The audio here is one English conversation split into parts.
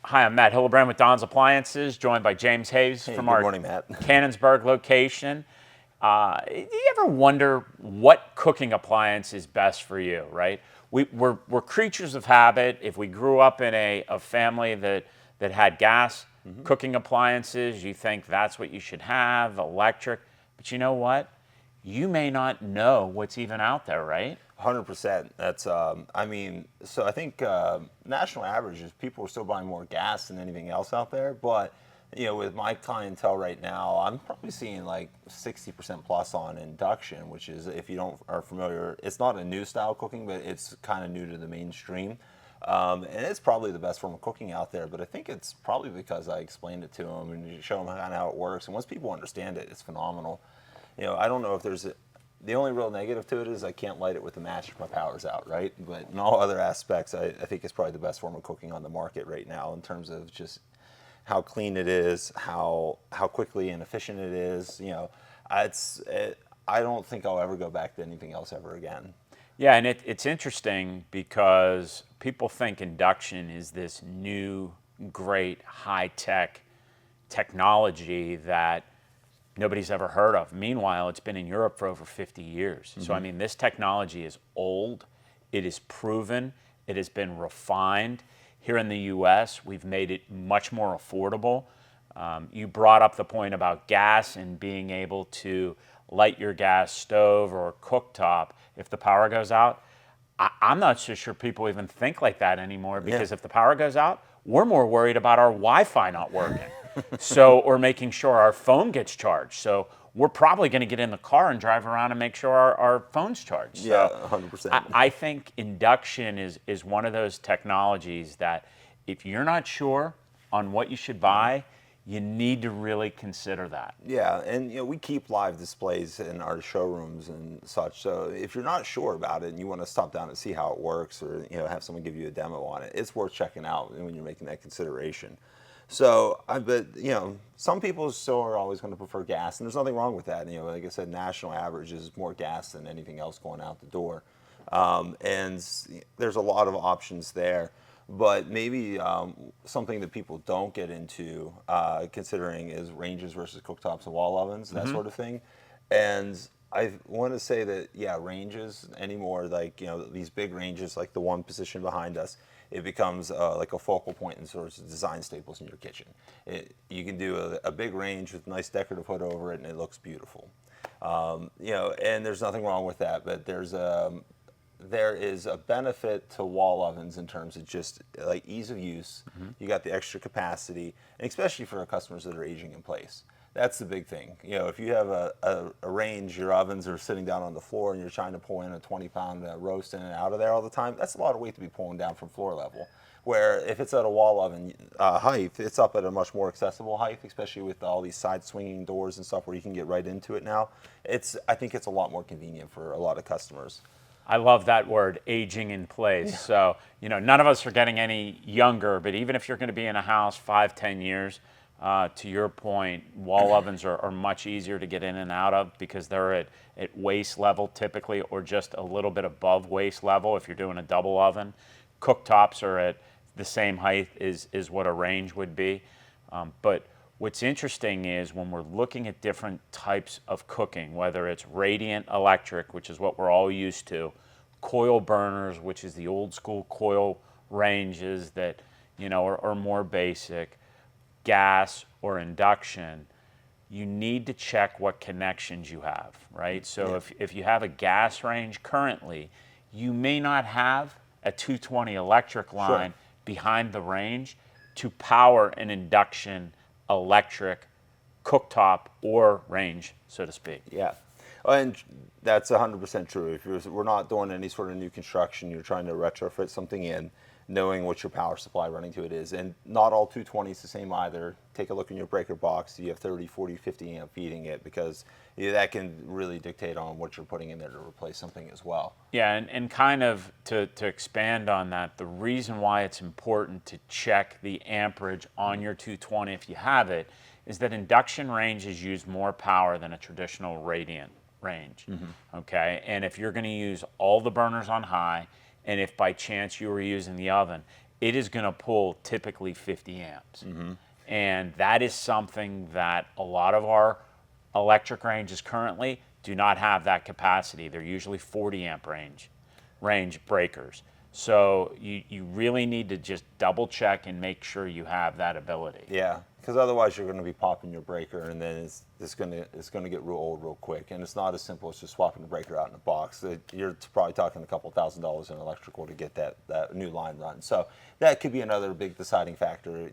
Hi, I'm Matt Hillebrand with Don's Appliances, joined by James Hayes Hey, from good our morning, Matt. Cannonsburg location. Do you ever wonder what cooking appliance is best for you, right? We're creatures of habit. If we grew up in a family that had gas cooking appliances, you think that's what you should have, electric. But you know what? You may not know what's even out there, right? 100%. That's, I mean, so I think national average is people are still buying more gas than anything else out there. But, you know, with my clientele right now, I'm probably seeing like 60% plus on induction, which is, if you don't are familiar, it's not a new style cooking, but it's kind of new to the mainstream. And it's probably the best form of cooking out there, but I think it's probably because I explained it to them and show them kind of how it works. And once people understand it, it's phenomenal. You know, I don't know if the only real negative to it is I can't light it with a match if my power's out, right? But in all other aspects, I think it's probably the best form of cooking on the market right now in terms of just how clean it is, how quickly and efficient it is. You know, I don't think I'll ever go back to anything else ever again. Yeah, and it's interesting because people think induction is this new, great, high-tech technology that nobody's ever heard of. Meanwhile, it's been in Europe for over 50 years. So, I mean, this technology is old, it is proven, it has been refined. Here in the US, we've made it much more affordable. You brought up the point about gas and being able to light your gas stove or cooktop if the power goes out. I'm not so sure people even think like that anymore because Yeah. if the power goes out, we're more worried about our Wi-Fi not working. So, or making sure our phone gets charged. So we're probably going to get in the car and drive around and make sure our phone's charged. Yeah, So 100%. I think induction is one of those technologies that if you're not sure on what you should buy, you need to really consider that. Yeah, and you know we keep live displays in our showrooms and such. So if you're not sure about it and you want to stop down and see how it works, or you know have someone give you a demo on it, it's worth checking out when you're making that consideration. So but you know some people still are always going to prefer gas, and there's nothing wrong with that. You know, like I said, national average is more gas than anything else going out the door, and there's a lot of options there. But maybe something that people don't get into considering is ranges versus cooktops and wall ovens, that sort of thing. And I want to say that, yeah, ranges anymore, like, you know, these big ranges, like the one position behind us, it becomes like a focal point and sort of design staples in your kitchen. You can do a big range with nice decorative hood over it, and it looks beautiful. You know, and there's nothing wrong with that, but there is a benefit to wall ovens in terms of just like ease of use. You got the extra capacity, and especially for our customers that are aging in place. That's the big thing. You know, if you have a range, your ovens are sitting down on the floor and you're trying to pull in a 20-pound roast in and out of there all the time, that's a lot of weight to be pulling down from floor level. Where if it's at a wall oven height, it's up at a much more accessible height, especially with all these side swinging doors and stuff where you can get right into it now. I think it's a lot more convenient for a lot of customers. I love that word, aging in place. Yeah. So, you know, none of us are getting any younger, but even if you're going to be in a house 5, 10 years, to your point, wall ovens are much easier to get in and out of because they're at waist level typically, or just a little bit above waist level if you're doing a double oven. Cooktops are at the same height as what a range would be. But what's interesting is when we're looking at different types of cooking, whether it's radiant electric, which is what we're all used to, coil burners, which is the old school coil ranges that, you know, are more basic, gas or induction, you need to check what connections you have, right? So Yeah. if you have a gas range currently, you may not have a 220 electric line behind the range to power an induction electric cooktop or range, so to speak. Yeah, and that's 100% true. We're not doing any sort of new construction, you're trying to retrofit something in, knowing what your power supply running to it is. And not all 220s the same either. Take a look in your breaker box. Do you have 30, 40, 50 amp feeding it? Because that can really dictate on what you're putting in there to replace something as well. Yeah, and kind of to expand on that, the reason why it's important to check the amperage on your 220 if you have it is that induction ranges use more power than a traditional radiant range, okay? And if you're going to use all the burners on high, and if by chance you were using the oven, it is going to pull typically 50 amps. And that is something that a lot of our electric ranges currently do not have that capacity. They're usually 40 amp range breakers. So you really need to just double check and make sure you have that ability. Yeah, because otherwise you're going to be popping your breaker, and then it's going to get real old real quick. And it's not as simple as just swapping the breaker out in a box. You're probably talking a couple $1,000s in electrical to get that new line run. So that could be another big deciding factor,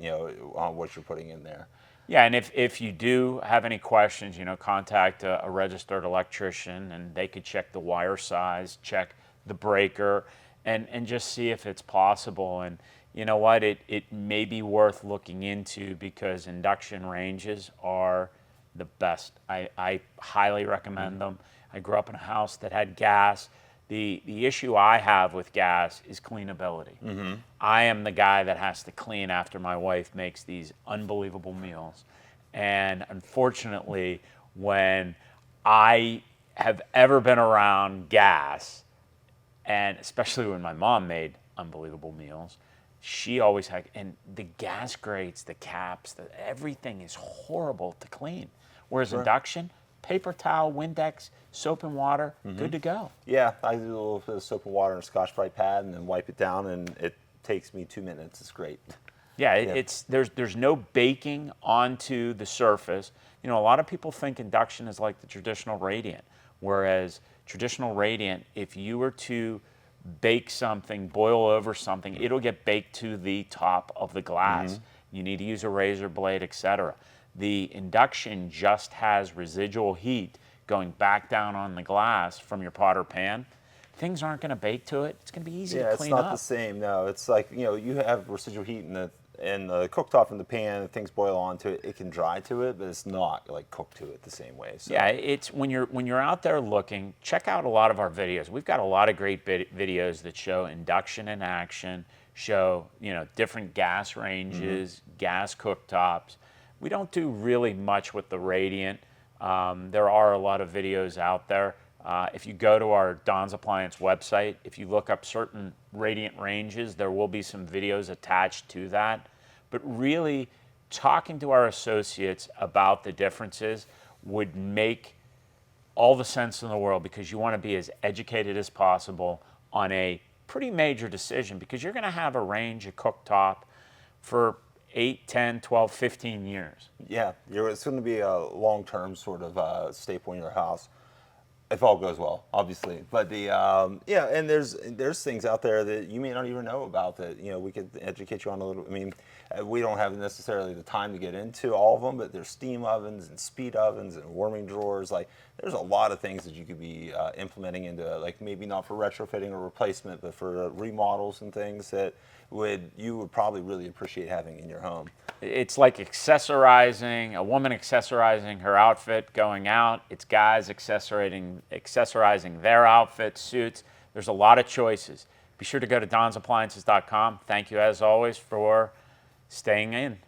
on what you're putting in there. Yeah, and if you do have any questions, contact a registered electrician, and they could check the wire size, check the breaker, and just see if it's possible. And you know what, it may be worth looking into, because induction ranges are the best. I highly recommend them. I grew up in a house that had gas. The issue I have with gas is cleanability. I am the guy that has to clean after my wife makes these unbelievable meals. And unfortunately, when I have ever been around gas, and especially when my mom made unbelievable meals, she always had, and the gas grates, the caps, everything is horrible to clean. Whereas induction, paper towel, Windex, soap and water, good to go. Yeah, I do a little bit of soap and water and a Scotch-Brite pad, and then wipe it down, and it takes me 2 minutes. It's great. Yeah, there's no baking onto the surface. A lot of people think induction is like the traditional radiant, whereas traditional radiant, if you were to bake something, boil over something, it'll get baked to the top of the glass. You need to use a razor blade, etc. The induction just has residual heat going back down on the glass from your pot or pan. Things aren't going to bake to it. It's going to be easy to clean up. Yeah, it's not the same. No, it's like, you have residual heat in the cooktop in the pan, and things boil onto it. It can dry to it, but it's not like cooked to it the same way. So. Yeah, it's when you're out there looking, check out a lot of our videos. We've got a lot of great videos that show induction in action, show different gas ranges, gas cooktops. We don't do really much with the radiant. There are a lot of videos out there. If you go to our Don's Appliance website, if you look up certain radiant ranges, there will be some videos attached to that. But really, talking to our associates about the differences would make all the sense in the world, because you want to be as educated as possible on a pretty major decision, because you're going to have a range, a cooktop, for 8, 10, 12, 15 years. Yeah, it's going to be a long-term sort of staple in your house. If all goes well, obviously. But and there's things out there that you may not even know about that we could educate you on a little. I mean, we don't have necessarily the time to get into all of them, but there's steam ovens and speed ovens and warming drawers. Like, there's a lot of things that you could be implementing into, like, maybe not for retrofitting or replacement, but for remodels and things that you would probably really appreciate having in your home. It's like a woman accessorizing her outfit going out. It's guys accessorizing their outfits, suits. There's a lot of choices. Be sure to go to donsappliances.com. Thank you, as always, for staying in.